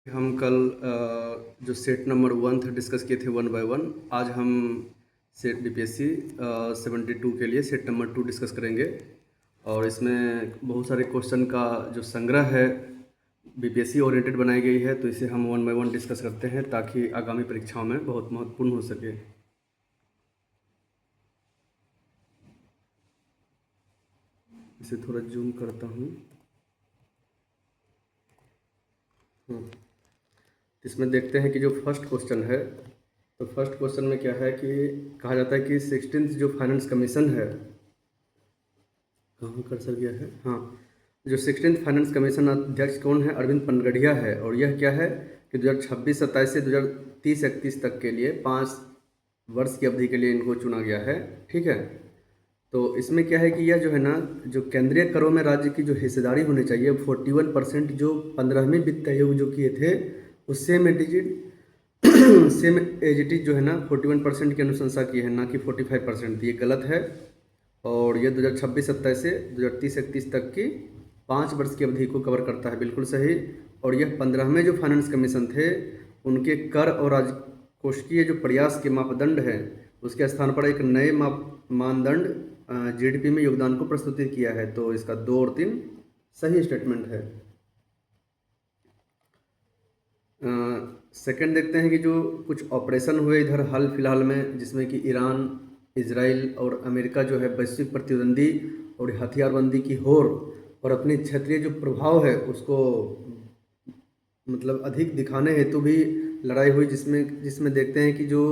हम कल जो सेट नंबर 1 था डिस्कस किए थे 1 बाय 1। आज हम सेट बीपीएससी 72 के लिए सेट नंबर 2 डिस्कस करेंगे और इसमें बहुत सारे क्वेश्चन का जो संग्रह है बीपीएससी ओरिएंटेड बनाई गई है, तो इसे हम 1 बाय 1 डिस्कस करते हैं ताकि आगामी परीक्षाओं में बहुत महत्वपूर्ण हो सके। इसे थोड़ा जूम करता हूँ। इसमें देखते हैं कि जो फर्स्ट क्वेश्चन है, तो फर्स्ट क्वेश्चन में क्या है कि कहा जाता है कि 16th जो फाइनेंस कमीशन है, कहाँ कर्सर गया है, हाँ, जो 16th फाइनेंस कमीशन अध्यक्ष कौन है? अरविंद पनगड़िया है। और यह क्या है कि 2026-27 से 2030-31 तक के लिए 5 वर्ष की अवधि के लिए इनको चुना गया है। ठीक है, तो इसमें क्या है कि यह जो है ना, जो केंद्रीय करों में राज्य की जो हिस्सेदारी होनी चाहिए 41% जो 15वीं वित्त आयोग जो किए थे, उस सेम एज इट इज जो है ना 41% की अनुशंसा की है, ना कि 45%। ये गलत है। और ये 2026-27 से 2030-31 तक की 5 वर्ष की अवधि को कवर करता है, बिल्कुल सही। और यह 15वें जो फाइनेंस कमीशन थे, उनके कर और राजकोषीय जो प्रयास के मापदंड है, उसके स्थान पर एक नए मानदंड जीडीपी में योगदान को प्रस्तुत किया है। तो इसका 2 और 3 सही स्टेटमेंट है। सेकंड देखते हैं कि जो कुछ ऑपरेशन हुए इधर हाल फिलहाल में, जिसमें कि ईरान, इजराइल और अमेरिका जो है वैश्विक प्रतिद्वंदी और हथियारबंदी की होड़ और अपने क्षेत्रीय जो प्रभाव है उसको मतलब अधिक दिखाने हेतु भी लड़ाई हुई, जिसमें देखते हैं कि जो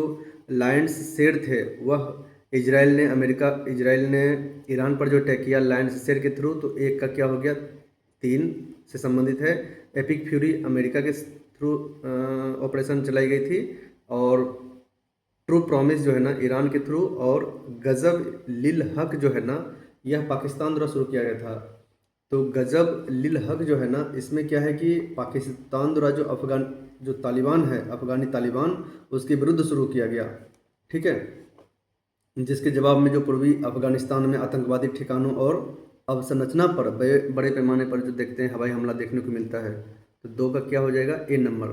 लायंस शेर थे वह इजराइल ने ईरान पर जो अटैक किया लायंस शेर के थ्रू, तो एक का क्या हो गया, 3 से संबंधित है। एपिक फ्यूरी अमेरिका के थ्रू ऑपरेशन चलाई गई थी, और ट्रू प्रॉमिस जो है ना ईरान के थ्रू, और गजब लिल हक जो है ना यह पाकिस्तान द्वारा शुरू किया गया था। तो गजब लिल हक जो है ना, इसमें क्या है कि पाकिस्तान द्वारा जो तालिबान है, अफगानी तालिबान, उसके विरुद्ध शुरू किया गया। ठीक है, जिसके जवाब में जो पूर्वी अफगानिस्तान में आतंकवादी ठिकानों और अवसंरचना पर बड़े पैमाने पर जो देखते हैं हवाई हमला देखने को मिलता है। तो 2 का क्या हो जाएगा, ए नंबर।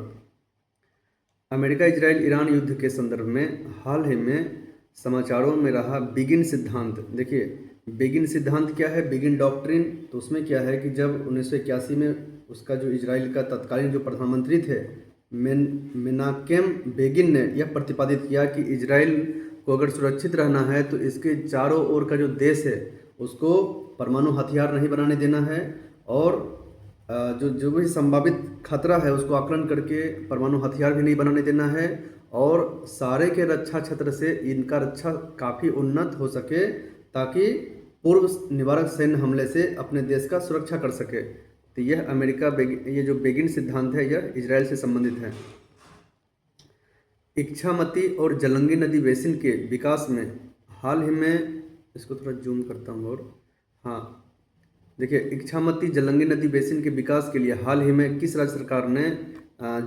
अमेरिका इजराइल ईरान युद्ध के संदर्भ में हाल ही में समाचारों में रहा बिगिन सिद्धांत। देखिए, बिगिन सिद्धांत क्या है, बिगिन डॉक्ट्रिन। तो उसमें क्या है कि जब 1981 में उसका जो इजराइल का तत्कालीन जो प्रधानमंत्री थे मेनाकेम बेगिन ने यह प्रतिपादित किया कि इजराइल को अगर सुरक्षित रहना है तो इसके चारों ओर का जो देश है उसको परमाणु हथियार नहीं बनाने देना है, और जो भी संभावित खतरा है उसको आकलन करके परमाणु हथियार भी नहीं बनाने देना है, और सारे के रक्षा क्षेत्र से इनका रक्षा काफ़ी उन्नत हो सके ताकि पूर्व निवारक सैन्य हमले से अपने देश का सुरक्षा कर सके। तो यह ये जो बेगिन सिद्धांत है यह इजराइल से संबंधित है। इच्छामती और जलंगी नदी बेसिन के विकास में हाल ही में, इसको थोड़ा जूम करता हूँ, और हाँ देखिए, इच्छामती जलंगी नदी बेसिन के विकास के लिए हाल ही में किस राज्य सरकार ने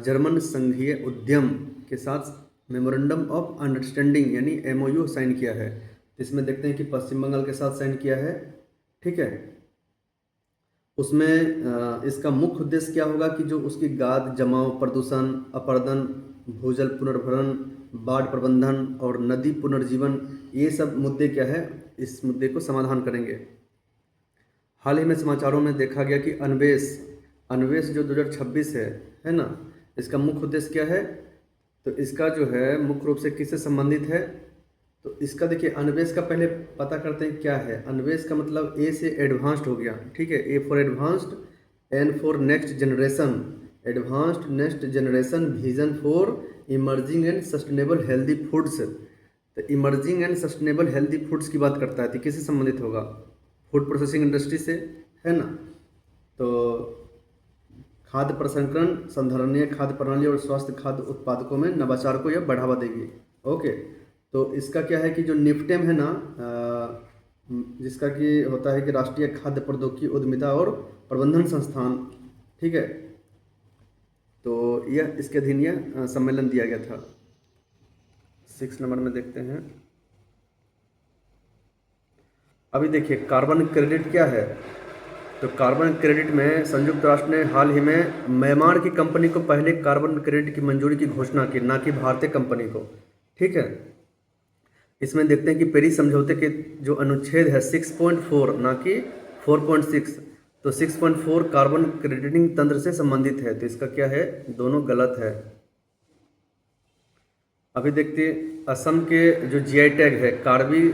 जर्मन संघीय उद्यम के साथ मेमोरेंडम ऑफ अंडरस्टैंडिंग यानी एमओयू साइन किया है? इसमें देखते हैं कि पश्चिम बंगाल के साथ साइन किया है। ठीक है, उसमें इसका मुख्य उद्देश्य क्या होगा कि जो उसकी गाद जमाव, प्रदूषण, अपरदन, भूजल पुनर्भरण, बाढ़ प्रबंधन और नदी पुनर्जीवन, ये सब मुद्दे क्या है, इस मुद्दे को समाधान करेंगे। हाल ही में समाचारों में देखा गया कि अन्वेष जो 2026 है ना, इसका मुख्य उद्देश्य क्या है? तो इसका जो है मुख्य रूप से किससे संबंधित है? तो इसका देखिए, अन्वेष का पहले पता करते हैं क्या है। अन्वेष का मतलब ए से एडवांस्ड हो गया। ठीक है, A for advanced, N for next generation, advanced next generation vision for emerging and sustainable healthy foods. तो emerging and sustainable healthy foods की बात करता है, तो किससे संबंधित होगा? फूड प्रोसेसिंग इंडस्ट्री से, है ना। तो खाद्य प्रसंस्करण, संधारणीय खाद्य प्रणाली और स्वास्थ्य खाद्य उत्पादकों में नवाचार को यह बढ़ावा देगी। ओके, तो इसका क्या है कि जो निफ्टेम है ना, जिसका कि होता है कि राष्ट्रीय खाद्य प्रौद्योगिकी उद्यमिता और प्रबंधन संस्थान, ठीक है, तो यह इसके अधीन यह सम्मेलन दिया गया था। 6 नंबर में देखते हैं। अभी देखिए, कार्बन क्रेडिट क्या है? तो कार्बन क्रेडिट में संयुक्त राष्ट्र ने हाल ही में म्यांमार की कंपनी को पहले कार्बन क्रेडिट की मंजूरी की घोषणा की, ना कि भारतीय कंपनी को। ठीक है, इसमें देखते हैं कि पेरिस समझौते के जो अनुच्छेद है 6.4 ना कि 4.6, तो 6.4 कार्बन क्रेडिटिंग तंत्र से संबंधित है, तो इसका क्या है, दोनों गलत है। अभी देखते हैं असम के जो जीआई टैग है कार्बी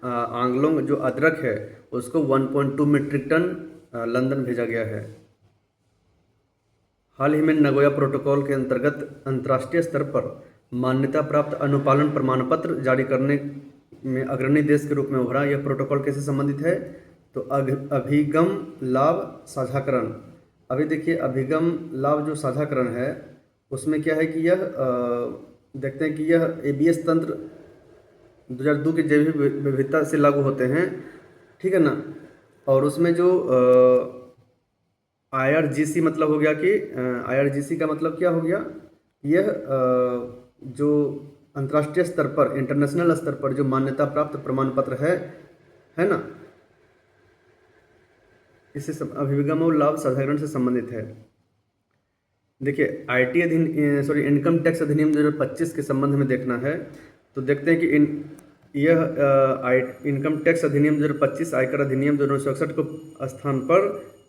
आंगलोंग जो अदरक है उसको 1.2 मीट्रिक टन लंदन भेजा गया है। हाल ही में नगोया प्रोटोकॉल के अंतर्गत अंतर्राष्ट्रीय स्तर पर मान्यता प्राप्त अनुपालन प्रमाण पत्र जारी करने में अग्रणी देश के रूप में उभरा। यह प्रोटोकॉल कैसे संबंधित है, तो अभिगम लाभ साझाकरण। अभी देखिए अभिगम लाभ जो साझाकरण है उसमें क्या है कि यह देखते हैं कि यह एबीएस तंत्र 2002 की जैविक विविधता से लागू होते हैं। ठीक है ना, और उसमें जो IRGC मतलब हो गया कि IRGC का मतलब क्या हो गया, यह जो अंतर्राष्ट्रीय स्तर पर इंटरनेशनल स्तर पर जो मान्यता प्राप्त प्रमाण पत्र है ना, इससे अभिगम और लाभ साझाकरण से संबंधित है। देखिए आईटी इनकम टैक्स अधिनियम 2025 के संबंध में देखना है, तो देखते हैं कि यह इनकम टैक्स अधिनियम 2025 आयकर अधिनियम 1961 को स्थान पर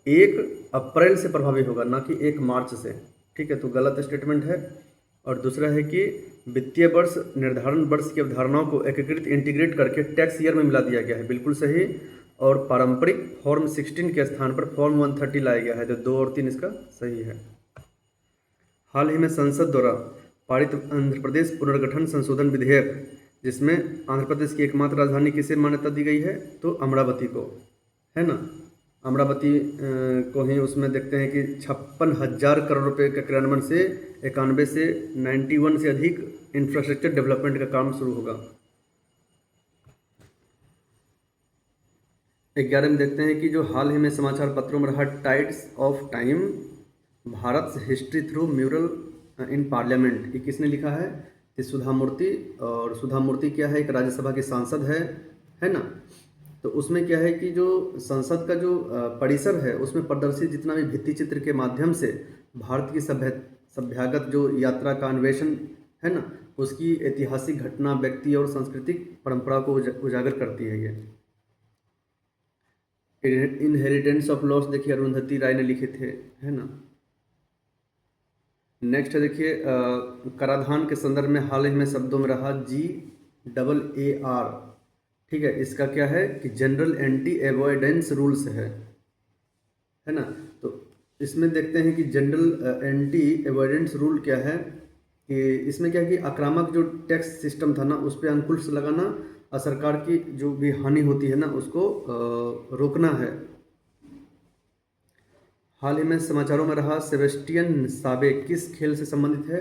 1 अप्रैल से प्रभावी होगा, ना कि 1 मार्च से। ठीक है, तो गलत स्टेटमेंट है। और दूसरा है कि वित्तीय वर्ष निर्धारण वर्ष की अवधारणाओं को एकीकृत इंटीग्रेट करके टैक्स ईयर में मिला दिया गया है, बिल्कुल सही। और पारंपरिक फॉर्म 16 के स्थान पर फॉर्म 130 लाया गया है, तो 2 और 3 इसका सही है। हाल ही में संसद द्वारा पारित आंध्र प्रदेश पुनर्गठन संशोधन विधेयक, जिसमें आंध्र प्रदेश की एकमात्र राजधानी किसे मान्यता दी गई है, तो अमरावती को, है ना। अमरावती को ही उसमें देखते हैं कि 56,000 करोड़ रुपए के क्रियान्वयन से 91 से 91 से अधिक इंफ्रास्ट्रक्चर डेवलपमेंट का काम शुरू होगा। 11 में देखते हैं कि जो हाल ही में समाचार पत्रों में रहा tides of time Bharat history through mural in parliament, ये किसने लिखा है, तो सुधा मूर्ति। और सुधा मूर्ति क्या है, एक राज्यसभा की सांसद है ना। तो उसमें क्या है कि जो संसद का जो परिसर है उसमें प्रदर्शित जितना भी भित्ति चित्र के माध्यम से भारत की सभ्यागत जो यात्रा का अन्वेषण है ना, उसकी ऐतिहासिक घटना, व्यक्ति और सांस्कृतिक परंपरा को उजागर करती है। ये इनहेरिटेंस ऑफ लॉस देखिए अरुंधति राय ने लिखे थे, है ना। नेक्स्ट है देखिए कराधान के संदर्भ में हाल ही में शब्दों में रहा GAAR। ठीक है, इसका क्या है कि जनरल एंटी एवॉइडेंस रूल्स है ना। तो इसमें देखते हैं कि जनरल एंटी एवॉइडेंस रूल क्या है, कि इसमें क्या है कि आक्रामक जो टैक्स सिस्टम था ना उस पर अंकुश लगाना और सरकार की जो भी हानि होती है ना उसको रोकना है। हाल ही में समाचारों में रहा सेबेस्टियन साबे किस खेल से संबंधित है,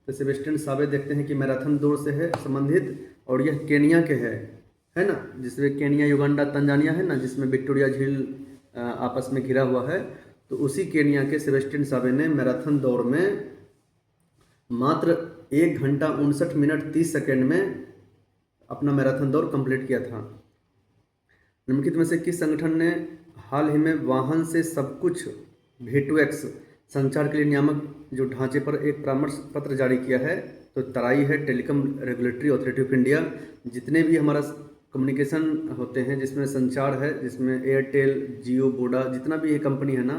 तो सेबेस्टियन साबे देखते हैं कि मैराथन दौड़ से है संबंधित, और यह केनिया के है ना, जिसमें केनिया, युगांडा, तंजानिया है ना, जिसमें विक्टोरिया झील आपस में घिरा हुआ है। तो उसी केनिया के सेबेस्टियन साबे ने मैराथन दौड़ में मात्र 1 घंटा 59 मिनट 30 सेकेंड में अपना मैराथन दौड़ कंप्लीट किया था। निम्नलिखित में से किस संगठन ने हाल ही में वाहन से सब कुछ V2X संचार के लिए नियामक जो ढांचे पर एक परामर्श पत्र जारी किया है, तो तराई है telecom regulatory authority of India. जितने भी हमारा कम्युनिकेशन होते हैं जिसमें संचार है, जिसमें एयरटेल, जियो, वोडा, जितना भी ये कंपनी है ना,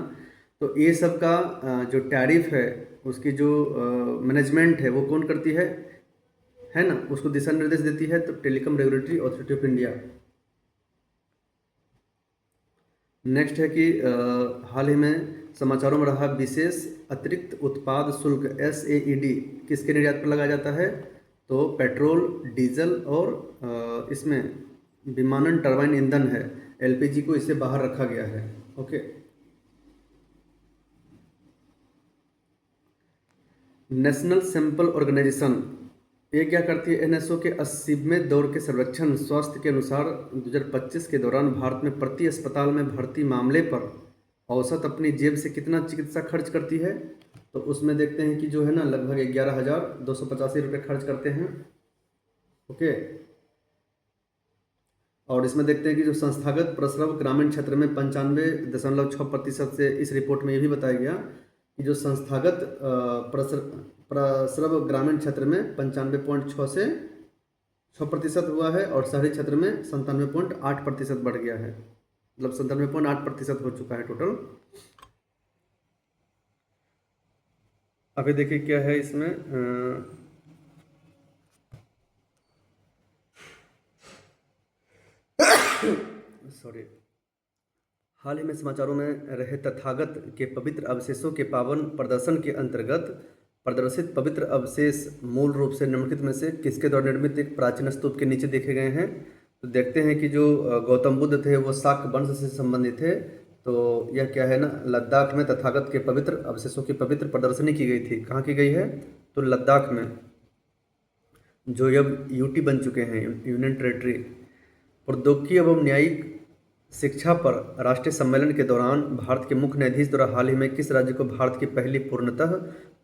तो ये सब का जो टैरिफ है उसकी जो मैनेजमेंट है वो कौन करती है ना, उसको दिशा निर्देश देती है, तो telecom regulatory authority of India. Next है कि हाल ही में समाचारों में रहा विशेष अतिरिक्त उत्पाद शुल्क SAED किसके निर्यात पर लगाया जाता है, तो पेट्रोल, डीजल और इसमें विमानन टरबाइन ईंधन है LPG को इससे बाहर रखा गया है। ओके, नेशनल सैंपल ऑर्गेनाइजेशन ये क्या करती है, NSO के 80वें दौर के सर्वेक्षण स्वास्थ्य के अनुसार 2025 के दौरान भारत में प्रति अस्पताल में भर्ती मामले पर औसत अपनी जेब से कितना चिकित्सा खर्च करती है, तो उसमें देखते हैं कि जो है ना लगभग 11,285 रुपये खर्च करते हैं। ओके, और इसमें देखते हैं कि जो संस्थागत प्रसरव ग्रामीण क्षेत्र में 95.6% से, इस रिपोर्ट में ये भी बताया गया कि जो संस्थागत प्रसरव ग्रामीण क्षेत्र में 95.6 से 6% हुआ है, और शहरी क्षेत्र में 97.8% बढ़ गया है, मतलब 97.8% हो चुका है टोटल। अभी देखिए क्या है इसमें, सॉरी, हाल ही में समाचारों में रहे तथागत के पवित्र अवशेषों के पावन प्रदर्शन के अंतर्गत प्रदर्शित पवित्र अवशेष मूल रूप से निम्नलिखित में से किसके द्वारा निर्मित एक प्राचीन स्तूप के नीचे देखे गए हैं। तो देखते हैं कि जो गौतम बुद्ध थे वो शाक्त वंश से संबंधित थे। तो यह क्या है ना, लद्दाख में तथागत के पवित्र अवशेषों की पवित्र प्रदर्शनी की गई थी। कहाँ की गई है? तो लद्दाख में, जो अब यूटी बन चुके हैं, यूनियन टेरेटरी। प्रौद्योगिकी एवं न्यायिक शिक्षा पर राष्ट्रीय सम्मेलन के दौरान भारत के मुख्य न्यायाधीश द्वारा हाल ही में किस राज्य को भारत की पहली पूर्णतः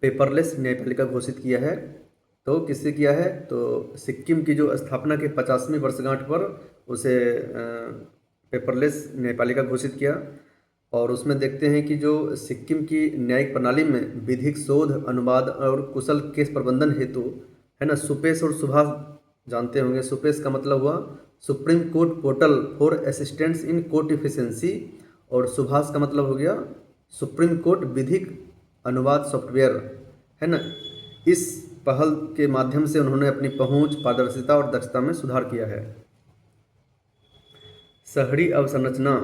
पेपरलेस न्यायपालिका घोषित किया है? तो किससे किया है? तो सिक्किम की जो स्थापना के 50वीं वर्षगांठ पर उसे पेपरलेस न्यायपालिका घोषित किया। और उसमें देखते हैं कि जो सिक्किम की न्यायिक प्रणाली में विधिक शोध, अनुवाद और कुशल केस प्रबंधन हेतु है ना, सुपेश और सुभाष जानते होंगे। सुपेश का मतलब हुआ supreme court portal for assistance in court efficiency, और सुभाष का मतलब हो गया सुप्रीम कोर्ट विधिक अनुवाद सॉफ्टवेयर, है ना। इस पहल के माध्यम से उन्होंने अपनी पहुंच, पारदर्शिता और दक्षता में सुधार किया है। शहरी अवसंरचना,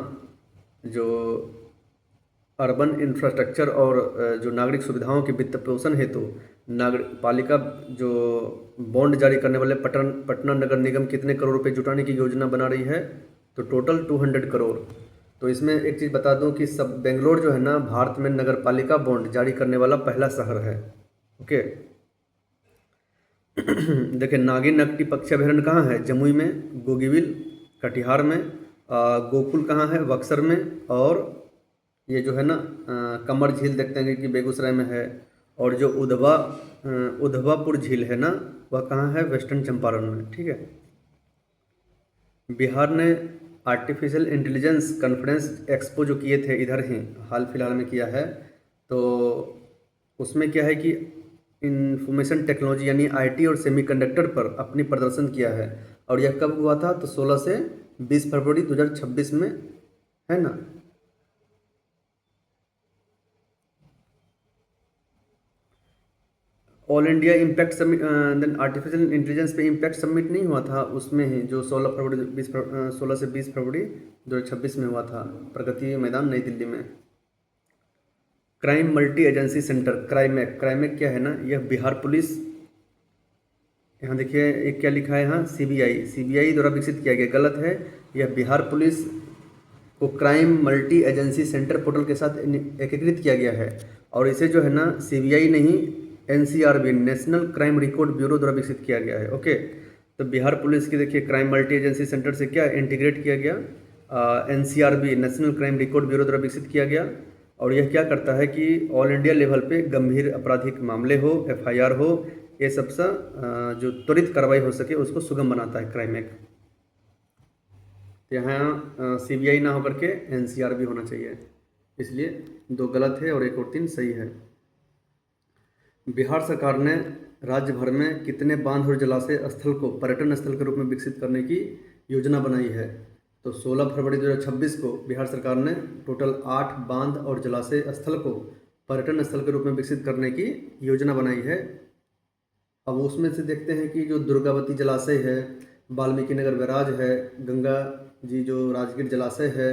जो अर्बन इंफ्रास्ट्रक्चर और जो नागरिक सुविधाओं के वित्त पोषण हेतु नागरिक पालिका जो बॉन्ड जारी करने वाले पटना नगर निगम कितने करोड़ रुपए जुटाने की योजना बना रही है? तो टोटल 200 करोड़। तो इसमें एक चीज़ बता दूं कि सब बेंगलोर जो है ना, भारत में नगर पालिका बॉन्ड जारी करने वाला पहला शहर है। ओके। देखिए, नागिन नकटी पक्षी अभयारण्य कहाँ है? जमुई में, गोगीबिल कटिहार में, गोकुल कहाँ है? बक्सर में, और ये जो है ना कमर झील देखते हैं कि बेगूसराय में है, और जो उधवापुर झील है ना, वह कहाँ है? वेस्टर्न चंपारण में। ठीक है। बिहार ने आर्टिफिशियल इंटेलिजेंस कॉन्फ्रेंस एक्सपो जो किए थे इधर ही हाल फिलहाल में किया है, तो उसमें क्या है कि इंफॉर्मेशन टेक्नोलॉजी यानी आईटी और सेमीकंडक्टर पर अपनी प्रदर्शन किया है। और यह कब हुआ था? तो 16 से 20 फरवरी 2026 में, है ना। All India impact summit, then artificial intelligence पे इम्पैक्ट समिट नहीं हुआ था, उसमें ही जो 16 से 20 फरवरी 2026 में हुआ था, प्रगति मैदान नई दिल्ली में। क्राइम मल्टी एजेंसी सेंटर, क्राइमेक क्या है ना, यह बिहार पुलिस, यहाँ देखिए एक क्या लिखा है यहाँ, सीबीआई द्वारा विकसित किया गया, गलत है। यह बिहार पुलिस को crime multi agency centre portal के साथ एकीकृत किया गया है, और इसे जो है ना सीबीआई नहीं, NCRB, national crime record bureau द्वारा विकसित किया गया है। ओके। तो बिहार पुलिस की देखिए क्राइम मल्टी एजेंसी सेंटर से क्या इंटीग्रेट किया गया, NCRB, national crime record bureau द्वारा विकसित किया गया। और यह क्या करता है कि ऑल इंडिया लेवल पे गंभीर आपराधिक मामले हो, एफआईआर हो, ये सब जो त्वरित कार्रवाई हो सके उसको सुगम बनाता है क्राइमेक। यहाँ सीबीआई ना होकर के एनसीआरबी होना चाहिए, इसलिए 2 गलत है और 1 और 3 सही है। बिहार सरकार ने राज्य भर में कितने बांध और जलाशय स्थल को पर्यटन स्थल के रूप में विकसित करने की योजना बनाई है? तो 16 फरवरी 2026 को बिहार सरकार ने टोटल 8 बांध और जलाशय स्थल को पर्यटन स्थल के रूप में विकसित करने की योजना बनाई है। अब उसमें से देखते हैं कि जो दुर्गावती जलाशय है, वाल्मीकि नगर बैराज है, गंगा जी जो राजगीर जलाशय है,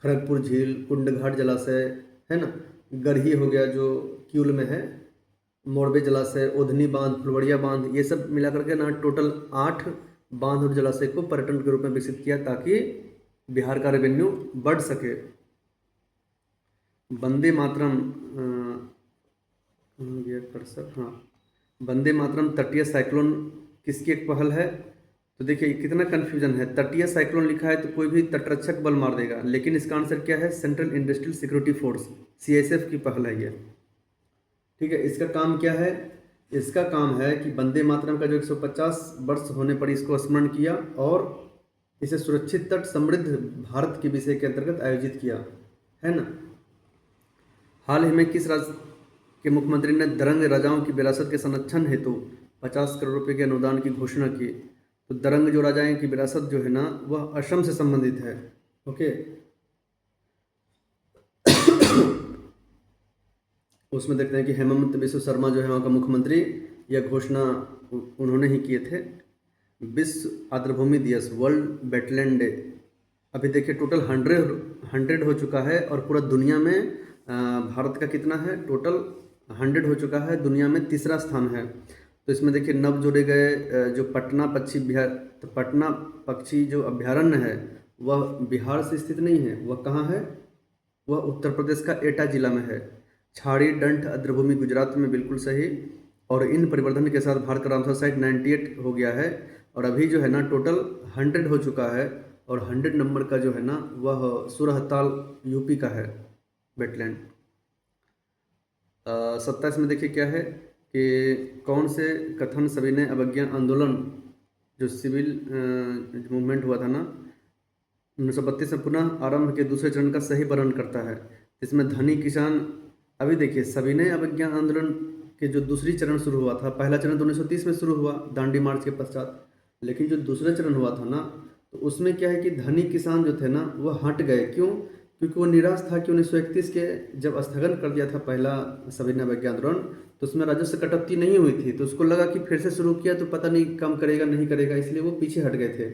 खड़गपुर झील, कुंडघाट जलाशय है ना, गढ़ी हो गया जो क्यूल में है, मोरबे जलाशय, ओधनी बांध, फुलवड़िया बांध, ये सब मिला करके ना टोटल 8 बांध और जलाशय को पर्यटन के रूप में विकसित किया ताकि बिहार का रेवेन्यू बढ़ सके। वंदे मातरम, हाँ, वंदे मातरम तटीय साइक्लोन किसकी एक पहल है? तो देखिए कितना कन्फ्यूजन है, तटीय साइक्लोन लिखा है तो कोई भी तटरक्षक बल मार देगा, लेकिन इसका आंसर क्या है? Central industrial security force, CSF की पहल है ये। ठीक है। इसका काम क्या है? इसका काम है कि वंदे मातरम का जो 150 वर्ष होने पर इसको स्मरण किया, और इसे सुरक्षित तट समृद्ध भारत के विषय के अंतर्गत आयोजित किया, है ना। हाल ही में किस राज्य के मुख्यमंत्री ने दरंग राजाओं की विरासत के संरक्षण हेतु 50 करोड़ रुपए के अनुदान की घोषणा की? तो दरंग जो राजाएं की विरासत जो है ना, वह असम से संबंधित है। ओके, उसमें देखते हैं कि हेमंत बिस्व शर्मा जो है वहाँ का मुख्यमंत्री, यह घोषणा उन्होंने ही किए थे। विश्व आर्द्रभूमि दिवस, वर्ल्ड वेटलैंड डे, अभी देखिए टोटल 100 हो चुका है और पूरा दुनिया में भारत का कितना है, टोटल 100 हो चुका है, दुनिया में तीसरा स्थान है। तो इसमें देखिए नव जोड़े गए जो पटना पक्षी विहार, तो पटना पक्षी जो अभ्यारण्य है वह बिहार से स्थित नहीं है, वह कहाँ है, वह उत्तर प्रदेश का एटा जिला में है। छाड़ी डंठ आर्द्रभूमि गुजरात में, बिल्कुल सही। और इन परिवर्तन के साथ भारत का रामसर साइट 98 हो गया है और अभी जो है ना टोटल 100 हो चुका है और 100 नंबर का जो है ना वह सुरहताल यूपी का है वेटलैंड। 27 में देखिए क्या है कि कौन से कथन सविनय अवज्ञा आंदोलन जो सिविल मूवमेंट हुआ था ना 1932 में पुनः आरंभ के दूसरे चरण का सही वर्णन करता है। इसमें धनी किसान, अभी देखिए सविनय अवज्ञा आंदोलन के जो दूसरी चरण शुरू हुआ था, पहला चरण तो 1930 में शुरू हुआ दांडी मार्च के पश्चात, लेकिन जो दूसरा चरण हुआ था ना तो उसमें क्या है कि धनी किसान जो थे ना वह हट गए। क्यों? क्योंकि वो निराश था कि 1931 के जब स्थगन कर दिया था पहला सविनय अवज्ञा आंदोलन, तो उसमें राजस्व कटौती नहीं हुई थी, तो उसको लगा कि फिर से शुरू किया तो पता नहीं कम करेगा नहीं करेगा, इसलिए वो पीछे हट गए थे।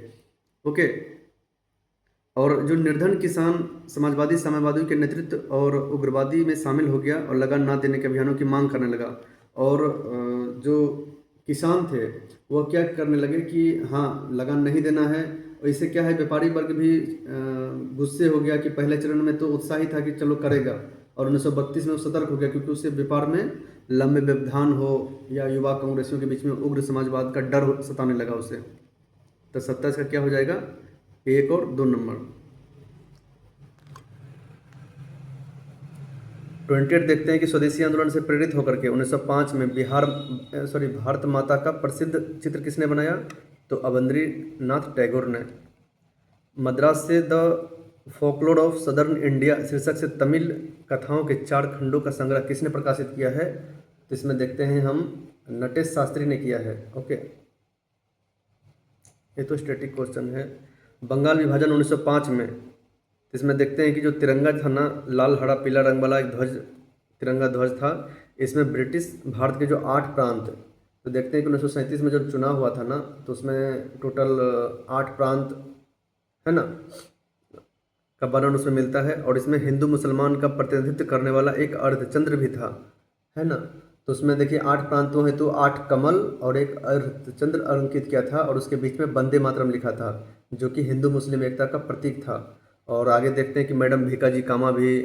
ओके, और जो निर्धन किसान समाजवादी साम्यवादियों के नेतृत्व और उग्रवादी में शामिल हो गया और लगान ना देने के अभियानों की मांग करने लगा। और जो किसान थे वो क्या करने लगे कि हाँ लगान नहीं देना है, और इससे क्या है व्यापारी वर्ग भी गुस्से हो गया कि पहले चरण में तो उत्साही था कि चलो करेगा, और 1932 में वो सतर्क हो गया क्योंकि उससे व्यापार में लंबे व्यवधान हो या युवा कांग्रेसियों के बीच में उग्र समाजवाद का डर सताने लगा उसे। तो 27 का क्या हो जाएगा, 1 और 2 नंबर। 28 देखते हैं कि स्वदेशी आंदोलन से प्रेरित होकर के 1905 में भारत माता का प्रसिद्ध चित्र किसने बनाया? तो अवंद्रीनाथ टैगोर ने। मद्रास से the folklore of southern India शीर्षक से तमिल कथाओं के 4 खंडों का संग्रह किसने प्रकाशित किया है? तो इसमें देखते हैं हम नटेश शास्त्री ने किया है। ओके, ये तो स्टैटिक क्वेश्चन है। बंगाल विभाजन 1905 में, इसमें देखते हैं कि जो तिरंगा था ना लाल हरा पीला रंग वाला एक ध्वज, तिरंगा ध्वज था, इसमें ब्रिटिश भारत के जो 8 प्रांत, तो देखते हैं कि 1937 में जब चुनाव हुआ था ना तो उसमें टोटल 8 प्रांत है ना का वर्णन उसमें मिलता है, और इसमें हिंदू मुसलमान का प्रतिनिधित्व करने वाला एक अर्धचंद्र भी था, है ना। तो उसमें देखिए 8 प्रांतों हेतु 8 कमल और एक अर्धचंद्र अंकित किया था और उसके बीच में वंदे मातरम लिखा था जो कि हिंदू मुस्लिम एकता का प्रतीक था। और आगे देखते हैं कि मैडम भीकाजी कामा भी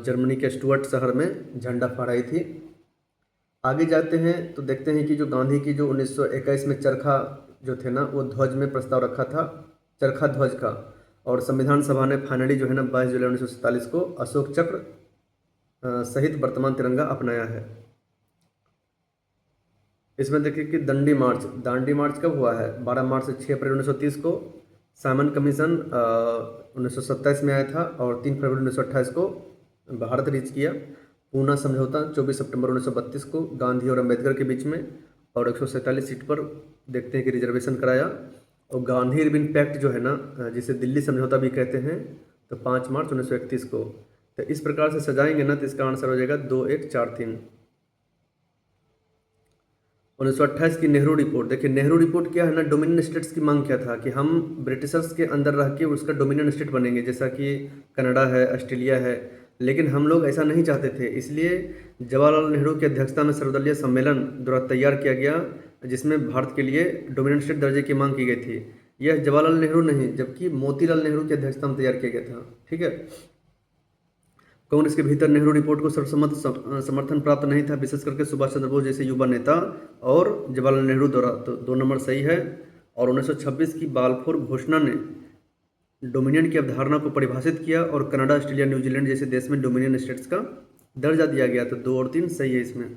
जर्मनी के स्टुअर्ट शहर में झंडा फहराई थी। आगे जाते हैं तो देखते हैं कि जो गांधी की जो 1921 में चरखा जो थे ना वो ध्वज में प्रस्ताव रखा था, चरखा ध्वज का, और संविधान सभा ने फाइनली जो है ना 22 जुलाई 1947 को अशोक चक्र सहित वर्तमान तिरंगा अपनाया है। इसमें देखिए कि दांडी मार्च कब हुआ है? 12 मार्च से 6 अप्रैल 1930 को। साइमन कमीशन 1927 में आया था और 3 फरवरी 1928 को भारत रीच किया। पूना समझौता 24 सितंबर 1932 को गांधी और अंबेडकर के बीच में, और 147 सीट पर देखते हैं कि रिजर्वेशन कराया। और गांधी इरविन पैक्ट जो है ना जिसे दिल्ली समझौता भी कहते हैं, तो 5 मार्च 1931 को। तो इस प्रकार से सजाएंगे ना तो इसका आंसर हो जाएगा 2, 1, 4, 3। 1928 की नेहरू रिपोर्ट, देखिए नेहरू रिपोर्ट क्या है ना, डोमिनियन स्टेट्स की मांग क्या था कि हम ब्रिटिशर्स के अंदर रह के उसका डोमिनियन स्टेट बनेंगे, जैसा कि कनाडा है, ऑस्ट्रेलिया है, लेकिन हम लोग ऐसा नहीं चाहते थे। इसलिए जवाहरलाल नेहरू की अध्यक्षता में सर्वदलीय सम्मेलन द्वारा तैयार किया गया जिसमें भारत के लिए डोमिनियन स्टेट दर्जे की मांग की गई थी। यह जवाहरलाल नेहरू नहीं जबकि मोतीलाल नेहरू की अध्यक्षता में तैयार किया गया था। ठीक है, कांग्रेस के भीतर नेहरू रिपोर्ट को सर्वसम्मत समर्थन प्राप्त नहीं था, विशेष करके सुभाष चंद्र बोस जैसे युवा नेता और जवाहरलाल नेहरू द्वारा। तो 2 नंबर सही है। और 1926 की बालफोर घोषणा ने डोमिनियन की अवधारणा को परिभाषित किया और कनाडा, ऑस्ट्रेलिया, न्यूजीलैंड जैसे देश में डोमिनियन स्टेट्स का दर्जा दिया गया। तो 2 और 3 सही है इसमें।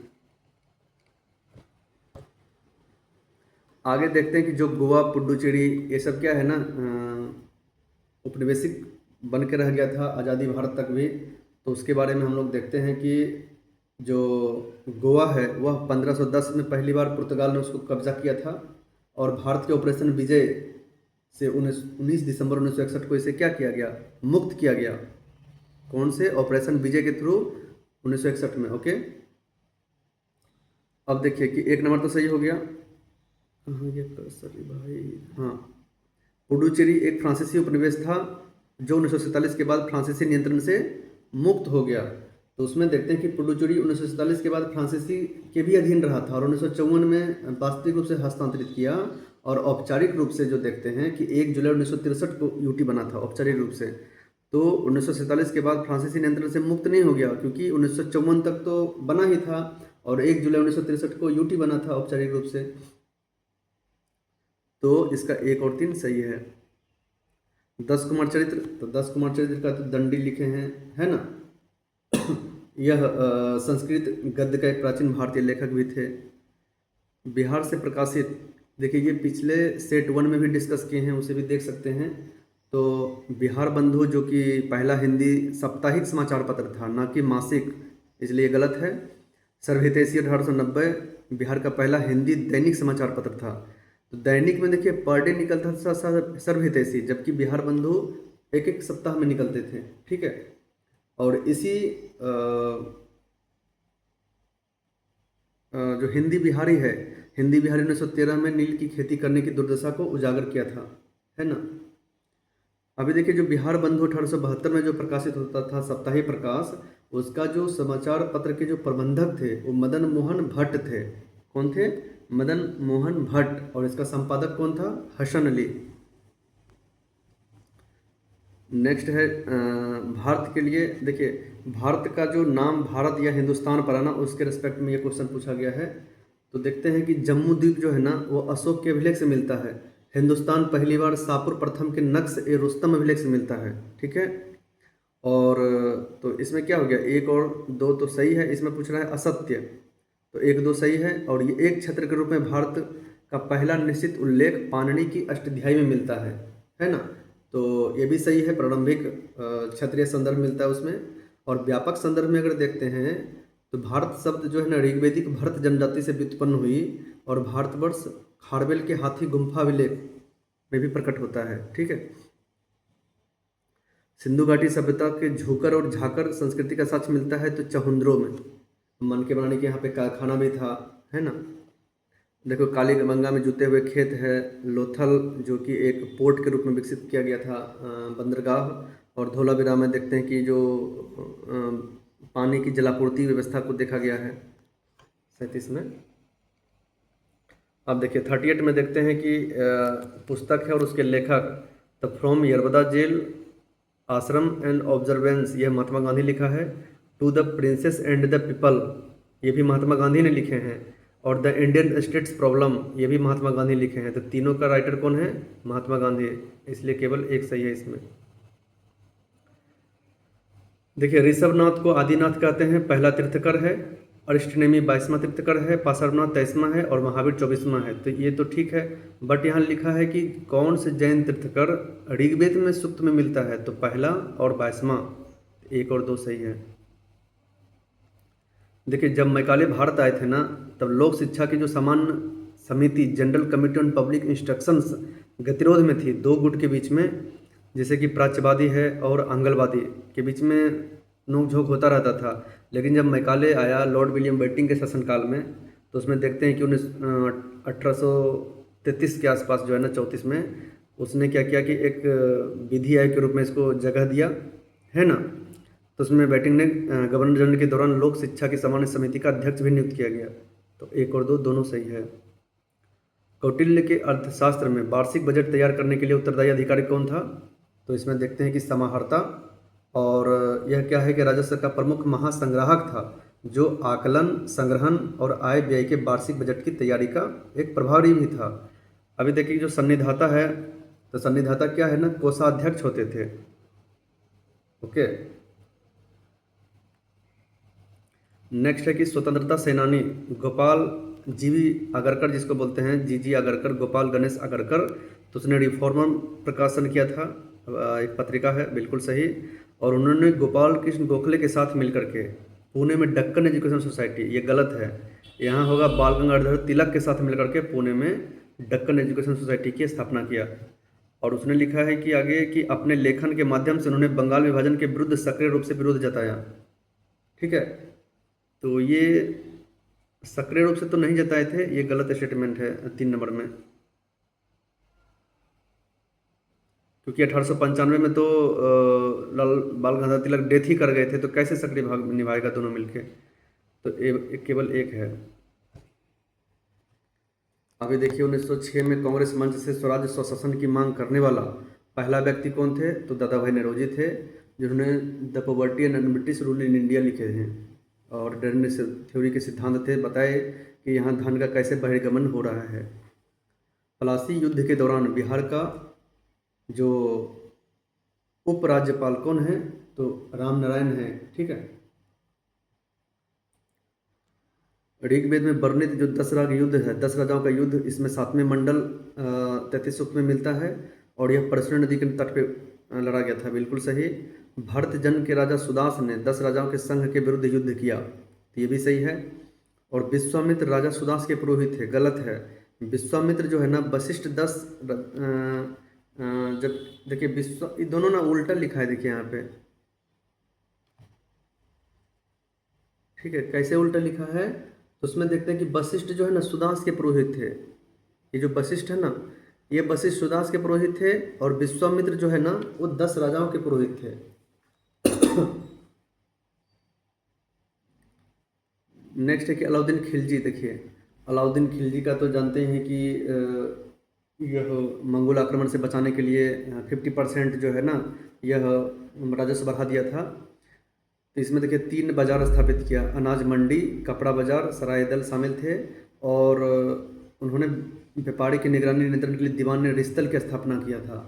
आगे देखते हैं कि जो गोवा, पुडुचेरी ये सब क्या है ना औपनिवेशिक बन के रह गया था आज़ादी भारत तक भी। तो उसके बारे में हम लोग देखते हैं कि जो गोवा है वह 1510 में पहली बार पुर्तगाल ने उसको कब्जा किया था, और भारत के ऑपरेशन विजय से 19 दिसंबर 1961 को इसे क्या किया गया, मुक्त किया गया। कौन से? ऑपरेशन विजय के थ्रू 1961 में। ओके, अब देखिए कि एक नंबर तो सही हो गया। कहाँ ये सॉरी भाई, हाँ, पुडुचेरी एक फ्रांसीसी उपनिवेश था जो 1947 के बाद फ्रांसीसी नियंत्रण से मुक्त हो गया। तो उसमें देखते हैं कि पुडुचेरी 1947 के बाद फ्रांसीसी के भी अधीन रहा था और 1954 में वास्तविक रूप से हस्तांतरित किया। और औपचारिक रूप से जो देखते हैं कि 1 जुलाई 1963 को यूटी बना था औपचारिक रूप से। तो 1947 के बाद फ्रांसीसी नियंत्रण से मुक्त नहीं हो गया, क्योंकि 1954 तक तो बना ही था और 1 जुलाई 1963 को यूटी बना था औपचारिक रूप से। तो इसका 1 और 3 सही है। 10 कुमार चरित्र, तो 10 कुमार चरित्र का तो दंडी लिखे हैं, है ना। यह संस्कृत गद्य का एक प्राचीन भारतीय लेखक भी थे। बिहार से प्रकाशित, देखिए ये पिछले सेट 1 में भी डिस्कस किए हैं, उसे भी देख सकते हैं। तो बिहार बंधु जो कि पहला हिंदी साप्ताहिक समाचार पत्र था, ना कि मासिक, इसलिए गलत है। सर्वहितैषी 1890 बिहार का पहला हिंदी दैनिक समाचार पत्र था। तो दैनिक में देखिए पर डे निकलता था सर्वहितैषी, जबकि बिहार बंधु एक एक सप्ताह में निकलते थे, ठीक है। और इसी जो हिंदी बिहारी है, हिंदी बिहारी 1913 में नील की खेती करने की दुर्दशा को उजागर किया था, है ना। अभी देखिए जो बिहार बंधु 1872 में जो प्रकाशित होता था साप्ताहिक प्रकाश, उसका जो समाचार पत्र के जो प्रबंधक थे वो मदन मोहन भट्ट थे। कौन थे? मदन मोहन भट्ट। और इसका संपादक कौन था? हसन अली। नेक्स्ट है भारत के लिए, देखिए भारत का जो नाम भारत या हिंदुस्तान पर है ना, उसके रिस्पेक्ट में ये क्वेश्चन पूछा गया है। तो देखते हैं कि जम्मू द्वीप जो है ना वो अशोक के अभिलेख से मिलता है। हिंदुस्तान पहली बार शाहपुर प्रथम के नक्श ए रुस्तम अभिलेख से मिलता है, ठीक है। और तो इसमें क्या हो गया, 1 और 2 तो सही है। इसमें पूछ रहा है असत्य, तो 1 2 सही है। और ये एक छत्र के रूप में भारत का पहला निश्चित उल्लेख पाणिनि की अष्टाध्यायी में मिलता है ना। तो ये भी सही है, प्रारंभिक क्षत्रिय संदर्भ मिलता है उसमें। और व्यापक संदर्भ में अगर देखते हैं तो भारत शब्द जो है ना ऋग्वेदिक भरत जनजाति से व्युत्पन्न हुई, और भारतवर्ष खारवेल के हाथी गुम्फा अभिलेख में भी प्रकट होता है, ठीक है। सिंधु घाटी सभ्यता के झूकर और झाकर संस्कृति का साक्ष्य मिलता है तो चहुंद्रों में। मन के बनाने के यहाँ पे कारखाना भी था, है ना। देखो कालीगंगा में जुते हुए खेत है। लोथल जो कि एक पोर्ट के रूप में विकसित किया गया था, बंदरगाह। और धौलावीरा में देखते हैं कि जो पानी की जलापूर्ति व्यवस्था को देखा गया है 37 में। अब देखिए 38 में देखते हैं कि पुस्तक है और उसके लेखक the from Yerwada jail ashram and observances, यह महात्मा गांधी लिखा है। To the princes and the people, ये भी महात्मा गांधी ने लिखे हैं। और द इंडियन स्टेट्स प्रॉब्लम, ये भी महात्मा गांधी लिखे हैं। तो तीनों का राइटर कौन है? महात्मा गांधी, इसलिए केवल 1 सही है इसमें। देखिए ऋषभनाथ को आदिनाथ कहते हैं, पहला तीर्थकर है। अरिष्टनेमी 22वां तीर्थकर है। पार्श्वनाथ 23वां है और महावीर 24वां है। तो ये तो ठीक है, बट यहाँ लिखा है कि कौन से जैन तीर्थकर ऋग्वेद में सूक्त में मिलता है, तो पहला और 22वां, 1 और 2 सही है। देखिए जब मैकाले भारत आए थे ना, तब लोक शिक्षा की जो सामान्य समिति general committee on public instructions गतिरोध में थी 2 गुट के बीच में, जैसे कि प्राच्यवादी है और आंगलवादी के बीच में नोकझोंक होता रहता था। लेकिन जब मैकाले आया लॉर्ड विलियम बेंटिंग के शासनकाल में, तो उसमें देखते हैं कि 1833 के आसपास जो है ना 34 में, उसने क्या किया कि एक विधि आयोग के रूप में इसको जगह दिया, है ना। तो उसमें बेंटिंग ने गवर्नर जनरल के दौरान लोक शिक्षा की सामान्य समिति का अध्यक्ष भी नियुक्त किया गया। तो 1 और 2 दोनों सही है। कौटिल्य के अर्थशास्त्र में वार्षिक बजट तैयार करने के लिए उत्तरदायी अधिकारी कौन था? तो इसमें देखते हैं कि समाहर्ता। और यह क्या है कि राजस्व का प्रमुख महासंग्राहक था, जो आकलन, संग्रहण और आय व्यय के वार्षिक बजट की तैयारी का एक प्रभारी भी था। अभी देखिए जो सन्निधाता है, तो सन्निधाता क्या है ना, कोषाध्यक्ष होते थे, ओके। नेक्स्ट है कि स्वतंत्रता सेनानी गोपाल जीवी आगरकर, जिसको बोलते हैं जीजी आगरकर, गोपाल गणेश आगरकर, तो उसने रिफॉर्मर प्रकाशन किया था। एक पत्रिका है, बिल्कुल सही। और उन्होंने गोपाल कृष्ण गोखले के साथ मिलकर के पुणे में डक्कन एजुकेशन सोसाइटी, ये गलत है, यहाँ होगा बाल गंगाधर तिलक के साथ मिलकर के पुणे में डक्कन एजुकेशन सोसाइटी की स्थापना किया। और उसने लिखा है कि आगे कि अपने लेखन के माध्यम से उन्होंने बंगाल विभाजन के विरुद्ध सक्रिय रूप से विरोध जताया। ठीक है, तो ये सक्रिय रूप से तो नहीं जताए थे, ये गलत स्टेटमेंट है 3 नंबर में, क्योंकि 1895 में तो लाल बाल गंगाधर तिलक डेथ ही कर गए थे, तो कैसे सक्रिय भाग निभाएगा दोनों मिलके, तो केवल एक है। अभी देखिए 1906 में कांग्रेस मंच से स्वराज स्वशासन की मांग करने वाला पहला व्यक्ति कौन थे, तो दादा भाई नौरोजी थे, जिन्होंने the poverty and British rule in India लिखे हैं। और डेरने थ्योरी के सिद्धांत थे, बताए कि यहाँ धन का कैसे बहिर्गमन हो रहा है। प्लासी युद्ध के दौरान बिहार का जो उपराज्यपाल कौन है, तो राम नारायण है। ठीक है, ऋग्वेद में वर्णित जो 10 राग युद्ध है, 10 राजाओं का युद्ध, इसमें 7वें मंडल 33 सूक्त में मिलता है, और यह परसुन नदी के तट पे लड़ा गया था, बिल्कुल सही। भरत जन के राजा सुदास ने 10 राजाओं के संघ के विरुद्ध युद्ध किया, तो ये भी सही है। और विश्वामित्र राजा सुदास के पुरोहित थे, गलत है। विश्वामित्र जो है ना, वशिष्ठ 10 जब देखिए ये दोनों ना उल्टा लिखा है, देखिए यहाँ पे। ठीक है, कैसे उल्टा लिखा है, तो उसमें देखते हैं कि वशिष्ठ जो है ना सुदास के पुरोहित थे। ये जो वशिष्ठ है ना, ये वशिष्ठ सुदास के पुरोहित थे, और विश्वामित्र जो है ना वो 10 राजाओं के पुरोहित थे। नेक्स्ट है कि अलाउद्दीन खिलजी। देखिए अलाउद्दीन खिलजी का तो जानते हैं कि यह मंगोल आक्रमण से बचाने के लिए 50% जो है ना यह राजस्व बढ़ा दिया था। तो इसमें देखिए 3 बाजार स्थापित किया, अनाज मंडी, कपड़ा बाजार, सराय दल शामिल थे। और उन्होंने व्यापारी की निगरानी नियंत्रण के लिए दीवान ने रिस्तल की स्थापना किया था।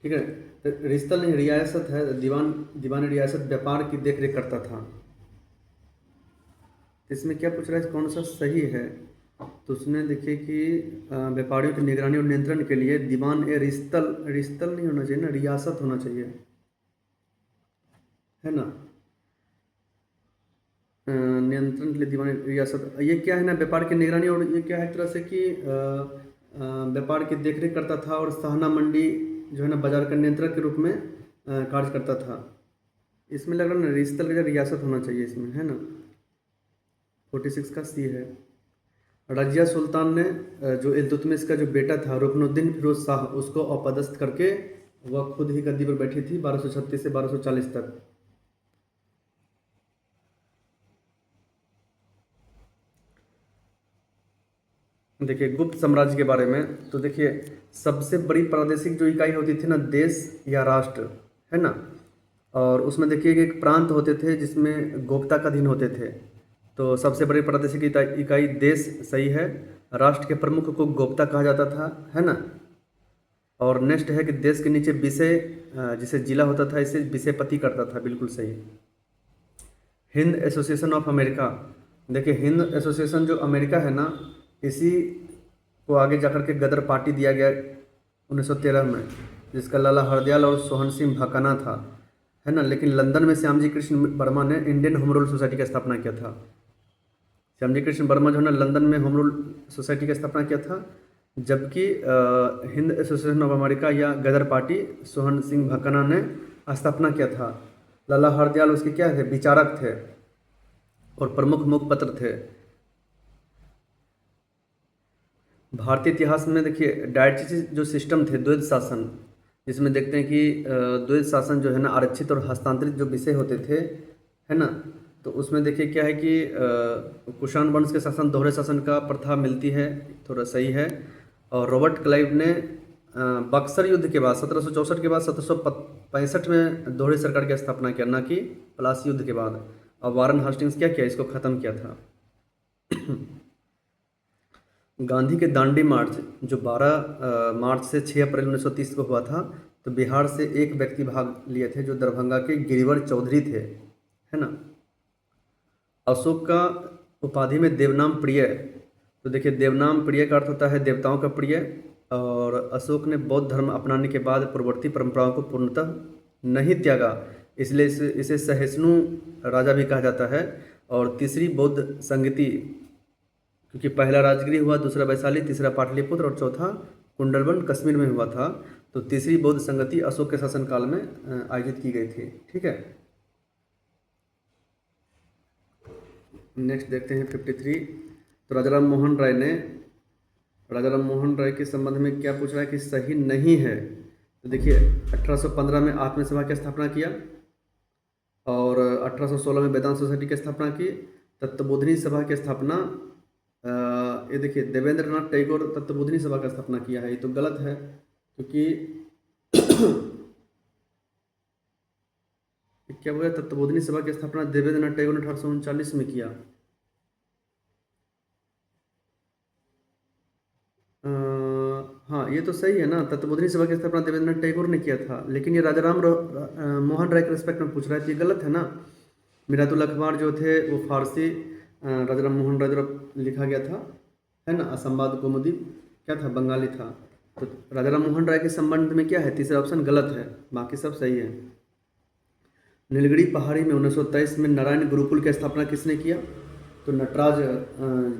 ठीक है, तो रिस्तल नहीं रियासत है, दीवान रियासत व्यापार की देखरेख करता था। इसमें क्या पूछ रहा है, कौन सा सही है, तो उसने देखिए कि व्यापारियों की निगरानी और नियंत्रण के लिए दीवान ए रिस्तल नहीं होना चाहिए ना, रियासत होना चाहिए, है ना। नियंत्रण के लिए दीवान रियासत, ये क्या है ना, व्यापार की निगरानी, और ये क्या है एक तरह से कि व्यापार की देखरेख करता था, और सहाना मंडी जो है ना बाजार का नियंत्रक के रूप में कार्य करता था। इसमें लग रहा है ना रिस्तल का रियासत होना चाहिए इसमें, है ना। 46 का सी है। रजिया सुल्तान ने जो इल्तुतमिश का जो बेटा था रुकनुद्दीन फिरोज शाह, उसको अपदस्थ करके वह खुद ही गद्दी पर बैठी थी 1236 से 1240 तक। देखिए गुप्त साम्राज्य के बारे में, तो देखिए सबसे बड़ी प्रादेशिक जो इकाई होती थी ना, देश या राष्ट्र, है ना। और उसमें देखिए कि एक प्रांत होते थे जिसमें गोप्ता का अधीन होते थे। तो सबसे बड़ी प्रादेशिक इकाई देश सही है। राष्ट्र के प्रमुख को गोप्ता कहा जाता था, है ना। और नेक्स्ट है कि देश के नीचे विषय जिसे जिला होता था, इसे विषयपति करता था, बिल्कुल सही। Hind association of America. देखिए हिंद एसोसिएशन जो अमेरिका है ना, इसी को आगे जाकर के गदर पार्टी दिया गया 1913 में, जिसका लाला हरदयाल और सोहन सिंह भकाना था, है ना। लेकिन लंदन में श्यामजी कृष्ण वर्मा ने इंडियन होम रूल सोसाइटी का स्थापना किया था। श्यामजी कृष्ण वर्मा जो है ना लंदन में होम रूल सोसाइटी की स्थापना किया था, जबकि हिंद एसोसिएशन ऑफ अमेरिका या गदर पार्टी सोहन सिंह भकाना ने स्थापना किया था। लाला हरदयाल उसके क्या थे, विचारक थे और प्रमुख मुखपत्र थे। भारतीय इतिहास में देखिए डायटी जो सिस्टम थे, द्वैध शासन, जिसमें देखते हैं कि द्वैध शासन जो है ना आरक्षित और हस्तांतरित जो विषय होते थे, है ना। तो उसमें देखिए क्या है कि कुषाण वंश के शासन दोहरे शासन का प्रथा मिलती है, थोड़ा सही है। और रॉबर्ट क्लाइव ने बक्सर युद्ध के बाद 1764 के बाद 1765 में दोहरी सरकार की स्थापना किया, ना कि प्लासी युद्ध के बाद। और वारन हास्टिंग्स क्या किया, इसको ख़त्म किया था। गांधी के दांडी मार्च जो 12 मार्च से 6 अप्रैल 1930 को हुआ था, तो बिहार से एक व्यक्ति भाग लिए थे जो दरभंगा के गिरिवर चौधरी थे, है ना। अशोक का उपाधि में देवनाम प्रिय, तो देखिए देवनाम प्रिय का अर्थ होता है देवताओं का प्रिय। और अशोक ने बौद्ध धर्म अपनाने के बाद पूर्ववर्ती परंपराओं को पूर्णतः नहीं त्यागा, इसलिए इसे सहिष्णु राजा भी कहा जाता है। और तीसरी बौद्ध संगति, क्योंकि पहला राजगिरी हुआ, दूसरा वैशाली, तीसरा पाटलिपुत्र और चौथा कुंडलवन कश्मीर में हुआ था। तो तीसरी बौद्ध संगति अशोक के शासनकाल में आयोजित की गई थी। ठीक है, नेक्स्ट देखते हैं 53। तो राजा राम मोहन राय के संबंध में क्या पूछ रहा है कि सही नहीं है। तो देखिए 1815 में आत्म सभा की स्थापना किया और 1816 में वेदांत सोसाइटी की स्थापना की। तत्वबोधिनी सभा की स्थापना ये देखिए देवेंद्रनाथ टैगोर तत्वबोधिनी सभा का स्थापना किया है। ये तो गलत है, क्योंकि क्या बोला, तत्वबोधिनी सभा की स्थापना देवेंद्रनाथ टैगोर ने 1839 में किया। हाँ, ये तो सही है ना, तत्वबोधिनी सभा की स्थापना देवेंद्रनाथ टैगोर ने किया था, लेकिन ये राजा राम मोहन राय के रिस्पेक्ट में पूछ रहा है, तो ये गलत है ना। मिरातुल अखबार जो थे वो फारसी राजा राम मोहन राय द्वारा लिखा गया था, है ना। असंवाद कौमुदी क्या था, बंगाली था। तो राजा राम मोहन राय के संबंध में क्या है, तीसरा ऑप्शन गलत है, बाकी सब सही है। नीलगिरी पहाड़ी में 1923 में नारायण गुरुकुल की स्थापना किसने किया। तो नटराज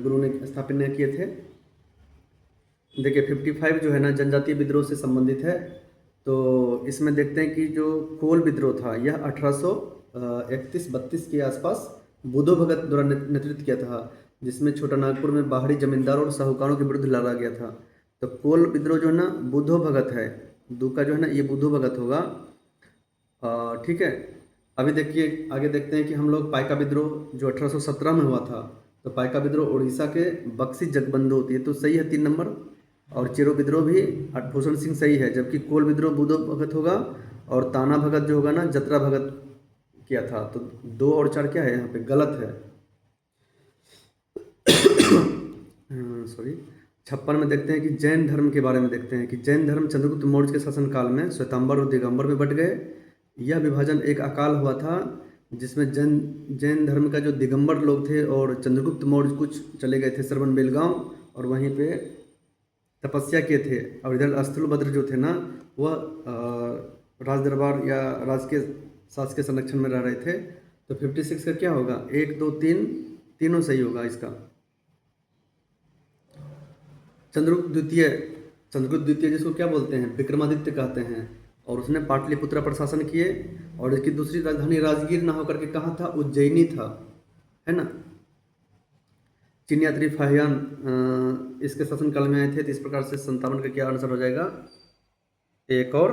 गुरु ने स्थापना किए थे। देखिए 55 जो है ना जनजातीय विद्रोह से संबंधित है। तो इसमें देखते हैं कि जो कोल विद्रोह था यह 1831-32 के आसपास बुद्धो भगत द्वारा नेतृत्व किया था, जिसमें छोटा नागपुर में बाहरी जमींदार और साहूकारों के विरुद्ध लड़ा गया था। तो कोल विद्रोह जो है ना बुद्धो भगत है, दू का जो है ना ये बुद्धो भगत होगा। ठीक है, अभी देखिए आगे देखते हैं कि हम लोग पाइका विद्रोह जो 1817 में हुआ था। तो पाइका विद्रोह उड़ीसा के बक्सी जगबंधु होती है, तो सही है 3 नंबर। और चिरो विद्रोह भी भूषण सिंह सही है, जबकि कोल विद्रोह बुद्धो भगत होगा और ताना भगत जो होगा ना जतरा भगत किया था। तो 2 और 4 क्या है यहाँ पे गलत है। सॉरी 56 में देखते हैं कि जैन धर्म के बारे में देखते हैं कि जैन धर्म चंद्रगुप्त मौर्य के शासनकाल में श्वेतांबर और दिगंबर में बट गए। यह विभाजन एक अकाल हुआ था जिसमें जैन धर्म का जो दिगंबर लोग थे और चंद्रगुप्त मौर्य कुछ चले गए थे श्रवण बेलगांव और वहीं पे तपस्या किए थे। और इधर स्थूलभद्र जो थे ना वह राज दरबार या राजकीय शासकीय संरक्षण में रह रहे थे। तो 56 का क्या होगा, 1 2 3 तीनों सही होगा इसका। चंद्रगुप्त द्वितीय जिसको क्या बोलते हैं, विक्रमादित्य कहते हैं, और उसने पाटलिपुत्र पर शासन किए और इसकी दूसरी राजधानी राजगीर ना होकर के कहाँ था, उज्जैनी था, है ना। चीन यात्री फाहियान इसके शासनकाल में आए थे। तो इस प्रकार से 57 का क्या आंसर हो जाएगा, 1 और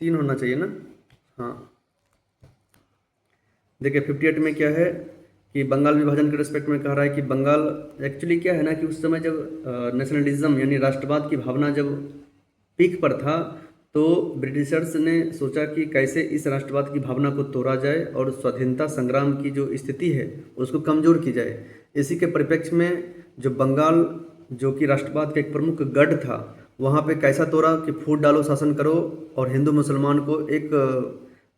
3 होना चाहिए ना। हाँ देखिए 58 में क्या है कि बंगाल विभाजन के रिस्पेक्ट में कह रहा है कि बंगाल एक्चुअली क्या है ना कि उस समय जब नेशनलिज्म यानी राष्ट्रवाद की भावना जब पीक पर था तो ब्रिटिशर्स ने सोचा कि कैसे इस राष्ट्रवाद की भावना को तोड़ा जाए और स्वाधीनता संग्राम की जो स्थिति है उसको कमज़ोर की जाए। इसी के परिप्रेक्ष्य में जो बंगाल जो कि राष्ट्रवाद का एक प्रमुख गढ़ था वहाँ पे कैसा तोड़ा कि फूट डालो शासन करो और हिंदू मुसलमान को एक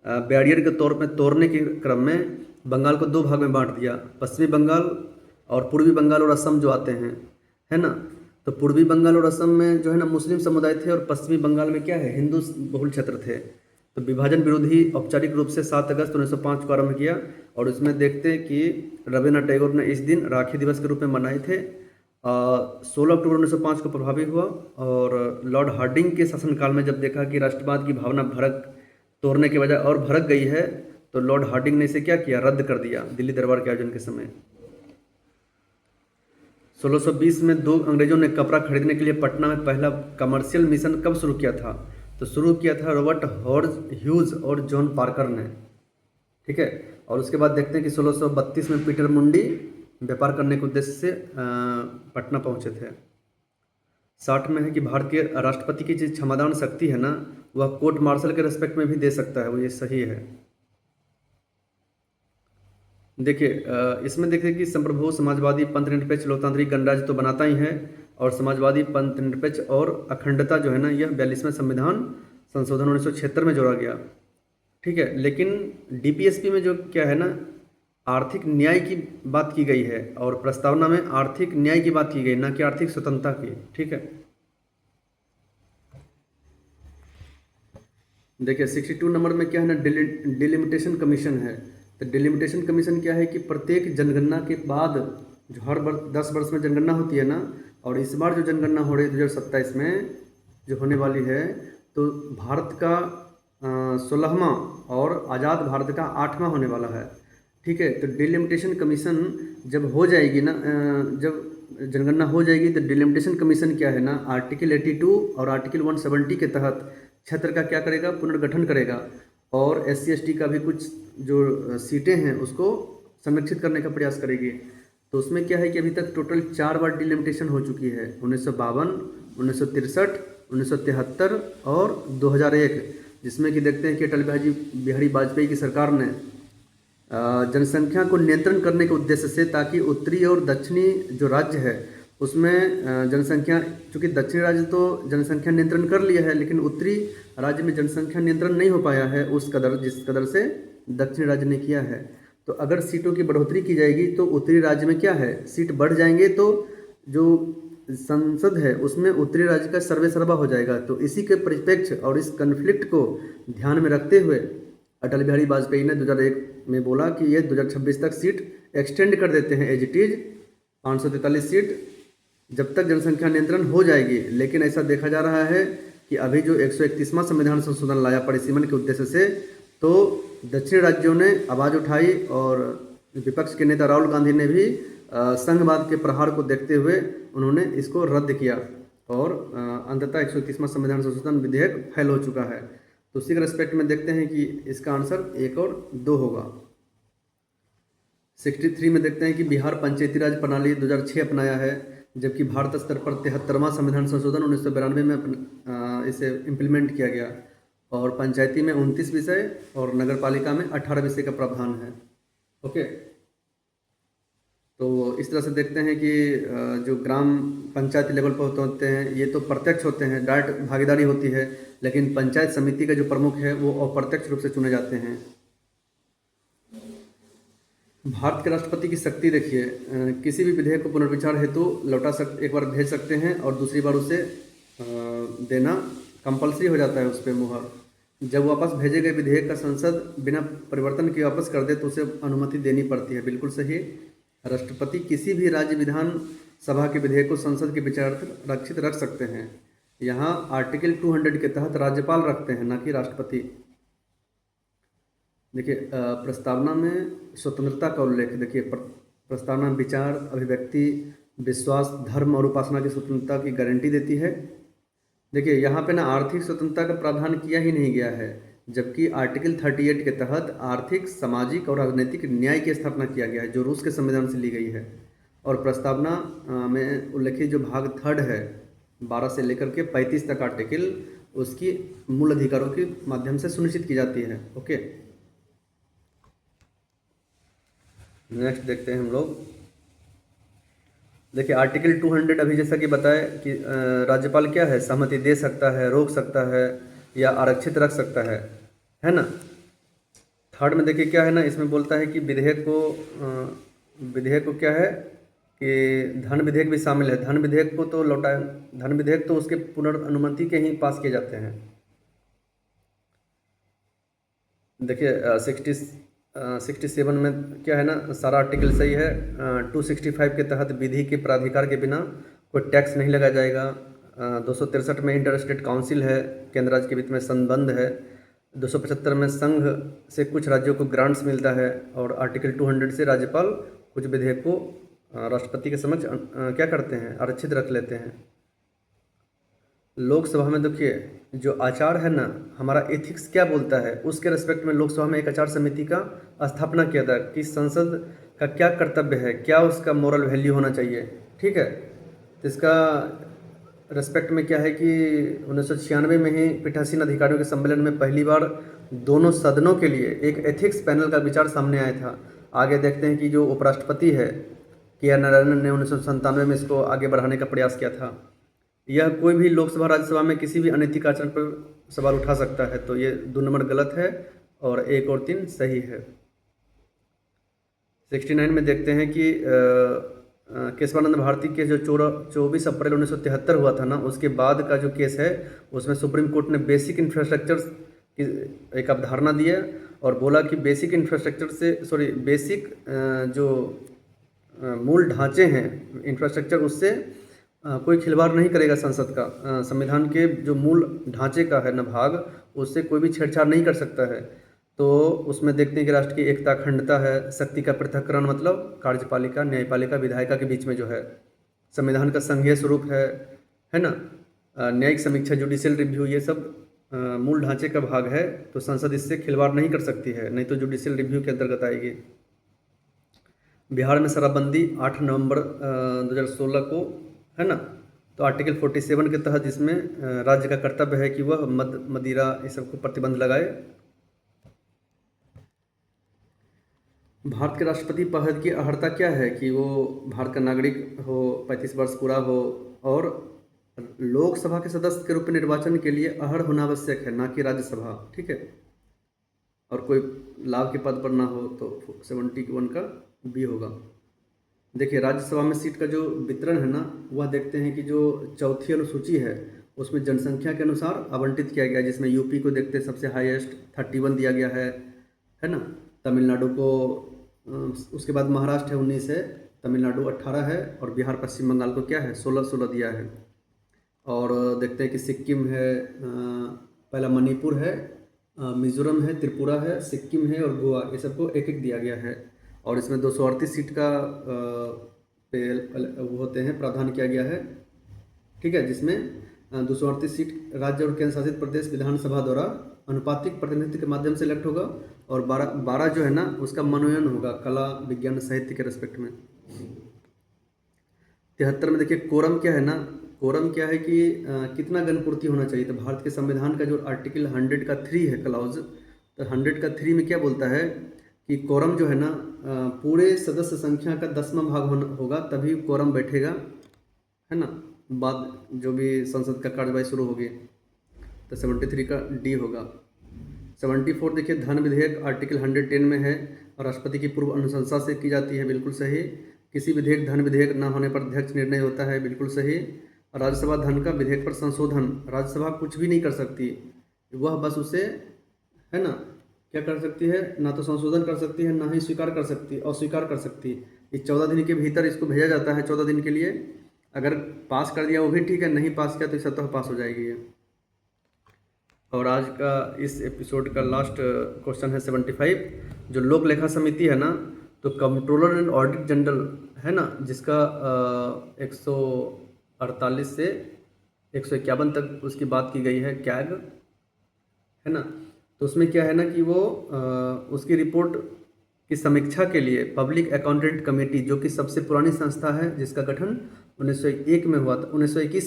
बैरियर के तौर पे तोड़ने के क्रम में बंगाल को 2 भाग में बांट दिया, पश्चिमी बंगाल और पूर्वी बंगाल और असम जो आते हैं, है ना। तो पूर्वी बंगाल और असम में जो है ना मुस्लिम समुदाय थे और पश्चिमी बंगाल में क्या है, हिंदू बहुल क्षेत्र थे। तो विभाजन विरोधी औपचारिक रूप से 7 अगस्त 1905 को आरंभ किया और उसमें देखते हैं कि रविन्द्रनाथ टैगोर ने इस दिन राखी दिवस के रूप में मनाए थे। 16 अक्टूबर 1905 को प्रभावी हुआ और लॉर्ड हार्डिंग के शासनकाल में जब देखा कि राष्ट्रवाद की भावना भड़क तोड़ने के बजाय और भड़क गई है तो लॉर्ड हार्डिंग ने इसे क्या किया, रद्द कर दिया दिल्ली दरबार के आयोजन के समय। 1620 में 2 अंग्रेजों ने कपड़ा खरीदने के लिए पटना में पहला कमर्शियल मिशन कब शुरू किया था, तो शुरू किया था रॉबर्ट ह्यूज और जॉन पार्कर ने, ठीक है। और उसके बाद देखते हैं कि 1632 में पीटर मुंडी व्यापार करने के उद्देश्य से पटना पहुंचे थे। 60 में है कि भारत के राष्ट्रपति की जो क्षमादान शक्ति है ना वह कोर्ट मार्शल के रेस्पेक्ट में भी दे सकता है, वो ये सही है। देखिए इसमें देखिए कि संप्रभु समाजवादी पंथ निरपेक्ष लोकतांत्रिक गणराज्य तो बनाता ही है और समाजवादी पंथ निरपेक्ष और अखंडता जो है ना यह 42वें संविधान संशोधन 1976 में जोड़ा गया, ठीक है। लेकिन डीपीएसपी में जो क्या है ना आर्थिक न्याय की बात की गई है और प्रस्तावना में आर्थिक न्याय की बात की गई, ना कि आर्थिक स्वतंत्रता की, ठीक है। देखिए 62 नंबर में क्या है ना, डिलिमिटेशन कमीशन है। तो डिलिमिटेशन कमीशन क्या है कि प्रत्येक जनगणना के बाद जो हर 10 वर्ष में जनगणना होती है ना, और इस बार जो जनगणना हो रही है 2027 में जो होने वाली है, तो भारत का 16वां और आज़ाद भारत का 8वां होने वाला है। ठीक है, तो डिलिमिटेशन कमीशन जब हो जाएगी ना, जब जनगणना हो जाएगी तो डिलिमिटेशन कमीशन क्या है ना, आर्टिकल 82 और आर्टिकल 170 के तहत क्षेत्र का क्या करेगा, पुनर्गठन करेगा, और SC ST का भी कुछ जो सीटें हैं उसको संरक्षित करने का प्रयास करेगी। तो उसमें क्या है कि अभी तक टोटल 4 बार डिलिमिटेशन हो चुकी है, 1952, 1963, 1973 और 2001, जिसमें कि देखते हैं कि अटल बिहारी वाजपेयी की सरकार ने जनसंख्या को नियंत्रण करने के उद्देश्य से, ताकि उत्तरी और दक्षिणी जो राज्य है उसमें जनसंख्या, चूँकि दक्षिणी राज्य तो जनसंख्या नियंत्रण कर लिया है, लेकिन उत्तरी राज्य में जनसंख्या नियंत्रण नहीं हो पाया है उस कदर जिस कदर से दक्षिणी राज्य ने किया है। तो अगर सीटों की बढ़ोतरी की जाएगी तो उत्तरी राज्य में क्या है, सीट बढ़ जाएंगे, तो जो संसद है उसमें उत्तरी राज्य का सर्वे सर्वा हो जाएगा। तो इसी के परिप्रेक्ष्य और इस कन्फ्लिक्ट को ध्यान में रखते हुए अटल बिहारी वाजपेयी ने 2001 में बोला कि ये 2026 तक सीट एक्सटेंड कर देते हैं, एज इट इज 543 सीट जब तक जनसंख्या नियंत्रण हो जाएगी। लेकिन ऐसा देखा जा रहा है कि अभी जो 131वां संविधान संशोधन लाया परिसीमन के उद्देश्य से, तो दक्षिणी राज्यों ने आवाज़ उठाई और विपक्ष के नेता राहुल गांधी ने भी संघवाद के प्रहार को देखते हुए उन्होंने इसको रद्द किया, और अंततः 131वां संविधान संशोधन विधेयक फेल हो चुका है। तो उसी के रेस्पेक्ट में देखते हैं कि इसका आंसर 1 और 2 होगा। 63 में देखते हैं कि बिहार पंचायती राज प्रणाली 2006 अपनाया है, जबकि भारत स्तर पर 73वां संविधान संशोधन 1992 में इसे इम्प्लीमेंट किया गया, और पंचायती में 29 विषय और नगर पालिका में 18 विषय का प्रावधान है। ओके, तो इस तरह से देखते हैं कि जो ग्राम पंचायत लेवल पर होते हैं ये तो प्रत्यक्ष होते हैं, डायरेक्ट भागीदारी होती है, लेकिन पंचायत समिति का जो प्रमुख है वो अप्रत्यक्ष रूप से चुने जाते हैं। भारत के राष्ट्रपति की शक्ति देखिए, किसी भी विधेयक को पुनर्विचार हेतु एक बार भेज सकते हैं और दूसरी बार उसे देना कंपलसरी हो जाता है उस पर मुहर। जब वापस भेजे गए विधेयक का संसद बिना परिवर्तन के वापस कर दे तो उसे अनुमति देनी पड़ती है। बिल्कुल सही। राष्ट्रपति किसी भी राज्य विधान सभा के विधेयक को संसद के विचारार्थ रक्षित रख सकते हैं। यहाँ आर्टिकल 200 के तहत राज्यपाल रखते हैं, न कि राष्ट्रपति। देखिए प्रस्तावना में स्वतंत्रता का उल्लेख, देखिए प्रस्तावना विचार, अभिव्यक्ति, विश्वास, धर्म और उपासना की स्वतंत्रता की गारंटी देती है। देखिए यहाँ पे ना आर्थिक स्वतंत्रता का प्रावधान किया ही नहीं गया है, जबकि आर्टिकल 38 के तहत आर्थिक, सामाजिक और राजनीतिक न्याय की स्थापना किया गया है, जो रूस के संविधान से ली गई है। और प्रस्तावना में उल्लेखित जो भाग 3 है 12 से लेकर के 35 तक आर्टिकल, उसकी मूल अधिकारों के माध्यम से सुनिश्चित की जाती है। ओके, नेक्स्ट देखते हैं हम लोग। देखिए आर्टिकल 200 अभी जैसा कि बताया कि राज्यपाल क्या है, सहमति दे सकता है, रोक सकता है या आरक्षित रख सकता है ना। थर्ड में देखिए क्या है ना, इसमें बोलता है कि विधेयक को क्या है कि धन विधेयक भी शामिल है। धन विधेयक को तो धन विधेयक तो उसके पुनर्अनुमति के ही पास किए जाते हैं। देखिए 67 में क्या है ना, सारा आर्टिकल सही है। 265 के तहत विधि के प्राधिकार के बिना कोई टैक्स नहीं लगाया जाएगा। 263 में इंटर स्टेट काउंसिल है, केंद्र राज्य के बीच में संबंध है। 275 में संघ से कुछ राज्यों को ग्रांट्स मिलता है, और आर्टिकल 200 से राज्यपाल कुछ विधेयक को राष्ट्रपति के समक्ष क्या करते हैं, आरक्षित रख लेते हैं। लोकसभा में देखिए जो आचार है ना, हमारा एथिक्स क्या बोलता है, उसके रेस्पेक्ट में लोकसभा में एक आचार समिति का स्थापना किया था कि संसद का क्या कर्तव्य है, क्या उसका मोरल वैल्यू होना चाहिए। ठीक है, तो इसका रेस्पेक्ट में क्या है कि 1996 में ही पीठासीन अधिकारियों के सम्मेलन में पहली बार दोनों सदनों के लिए एक एथिक्स पैनल का विचार सामने आया था। आगे देखते हैं कि जो उपराष्ट्रपति है KR नारायणन ने 1997 में इसको आगे बढ़ाने का प्रयास किया था। यह कोई भी लोकसभा राज्यसभा में किसी भी अनैतिक आचरण पर सवाल उठा सकता है। तो ये 2 नंबर गलत है और 1 और 3 सही है। 69 में देखते हैं कि केशवानंद भारती के जो 24 अप्रैल 1973 हुआ था ना, उसके बाद का जो केस है उसमें सुप्रीम कोर्ट ने बेसिक इंफ्रास्ट्रक्चर कि एक अवधारणा दिया और बोला कि बेसिक इंफ्रास्ट्रक्चर से बेसिक जो मूल ढांचे हैं इंफ्रास्ट्रक्चर, उससे कोई खिलवाड़ नहीं करेगा संसद का। संविधान के जो मूल ढांचे का है ना भाग, उससे कोई भी छेड़छाड़ नहीं कर सकता है। तो उसमें देखते हैं कि राष्ट्र की एकता, अखंडता है, शक्ति का पृथक्करण मतलब कार्यपालिका, न्यायपालिका, विधायिका के बीच में जो है, संविधान का संघीय स्वरूप है ना, न्यायिक समीक्षा, जुडिशियल रिव्यू, ये सब मूल ढांचे का भाग है। तो संसद इससे खिलवाड़ नहीं कर सकती है, नहीं तो जुडिशियल रिव्यू के अंतर्गत आएगी। बिहार में शराबबंदी 8 नवंबर 2016 को, है ना। तो आर्टिकल 47 के तहत इसमें राज्य का कर्तव्य है कि वह मदिरा ये सब को प्रतिबंध लगाए। भारत के राष्ट्रपति पद की अर्हता क्या है कि वो भारत का नागरिक हो, 35 वर्ष पूरा हो और लोकसभा के सदस्य के रूप में निर्वाचन के लिए अहर्ह होना आवश्यक है, ना कि राज्यसभा, ठीक है। और कोई लाभ के पद पर ना हो तो 71 का बी होगा। देखिए राज्यसभा में सीट का जो वितरण है ना, वह देखते हैं कि जो चौथी अनुसूची है उसमें जनसंख्या के अनुसार आवंटित किया गया, जिसमें यूपी को देखते सबसे हाईएस्ट 31 दिया गया है ना। तमिलनाडु को उसके बाद महाराष्ट्र है 19 है, तमिलनाडु 18 है और बिहार पश्चिम बंगाल को क्या है 16 दिया है। और देखते हैं कि सिक्किम है, पहला मणिपुर है, मिजोरम है, त्रिपुरा है, सिक्किम है और गोवा, ये सबको एक एक दिया गया है। और इसमें 238 सीट का वो होते हैं प्रावधान किया गया है, ठीक है, जिसमें 238 सीट राज्य और केंद्र शासित प्रदेश विधानसभा द्वारा अनुपातिक प्रतिनिधित्व के माध्यम से इलेक्ट होगा और 12 जो है ना उसका मनोनयन होगा कला, विज्ञान, साहित्य के रेस्पेक्ट में। 73 में देखिए कोरम क्या है ना, कोरम क्या है कि कितना गणपूर्ति होना चाहिए। तो भारत के संविधान का जो आर्टिकल 100 का 3 है क्लाउज, तो 100 का 3 में क्या बोलता है कि कोरम जो है ना पूरे सदस्य संख्या का 10वां भाग होगा तभी कोरम बैठेगा, है ना, बाद जो भी संसद का कार्यवाही शुरू होगी। तो 73 का डी होगा। 74 देखिए धन विधेयक आर्टिकल 110 में है और राष्ट्रपति की पूर्व अनुशंसा से की जाती है, बिल्कुल सही। किसी विधेयक धन विधेयक न होने पर अध्यक्ष निर्णय होता है, बिल्कुल सही। और राज्यसभा धन का विधेयक पर संशोधन, राज्यसभा कुछ भी नहीं कर सकती, वह बस उसे, है ना, क्या कर सकती है, ना तो संशोधन कर सकती है, ना ही स्वीकार कर सकती, अस्वीकार कर सकती। इस 14 दिन के भीतर इसको भेजा जाता है 14 दिन के लिए। अगर पास कर दिया वो भी ठीक है, नहीं पास किया तो स्वतः पास हो जाएगी ये। और आज का इस एपिसोड का लास्ट क्वेश्चन है 75। जो लोक लेखा समिति है ना, तो कंट्रोलर एंड ऑडिट जनरल है ना, जिसका 148 से 151 तक उसकी बात की गई है, कैग, है ना। तो उसमें क्या है ना कि वो उसकी रिपोर्ट की समीक्षा के लिए पब्लिक अकाउंटेंट कमेटी, जो कि सबसे पुरानी संस्था है, जिसका गठन 1921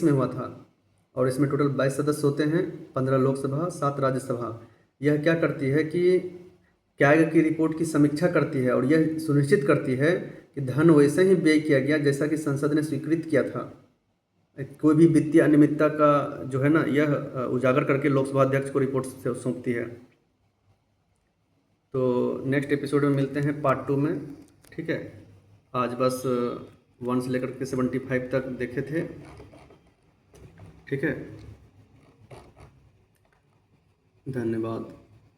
में हुआ था और इसमें टोटल 22 सदस्य होते हैं, 15 लोकसभा, 7 राज्यसभा। यह क्या करती है कि कैग की रिपोर्ट की समीक्षा करती है और यह सुनिश्चित करती है कि धन वैसे ही व्यय किया गया जैसा कि संसद ने स्वीकृत किया था। कोई भी वित्तीय अनियमितता का जो है ना, यह उजागर करके लोकसभा अध्यक्ष को रिपोर्ट सौंपती है। तो नेक्स्ट एपिसोड में मिलते हैं पार्ट 2 में, ठीक है। आज बस 1 से लेकर के 75 तक देखे थे, ठीक है। धन्यवाद।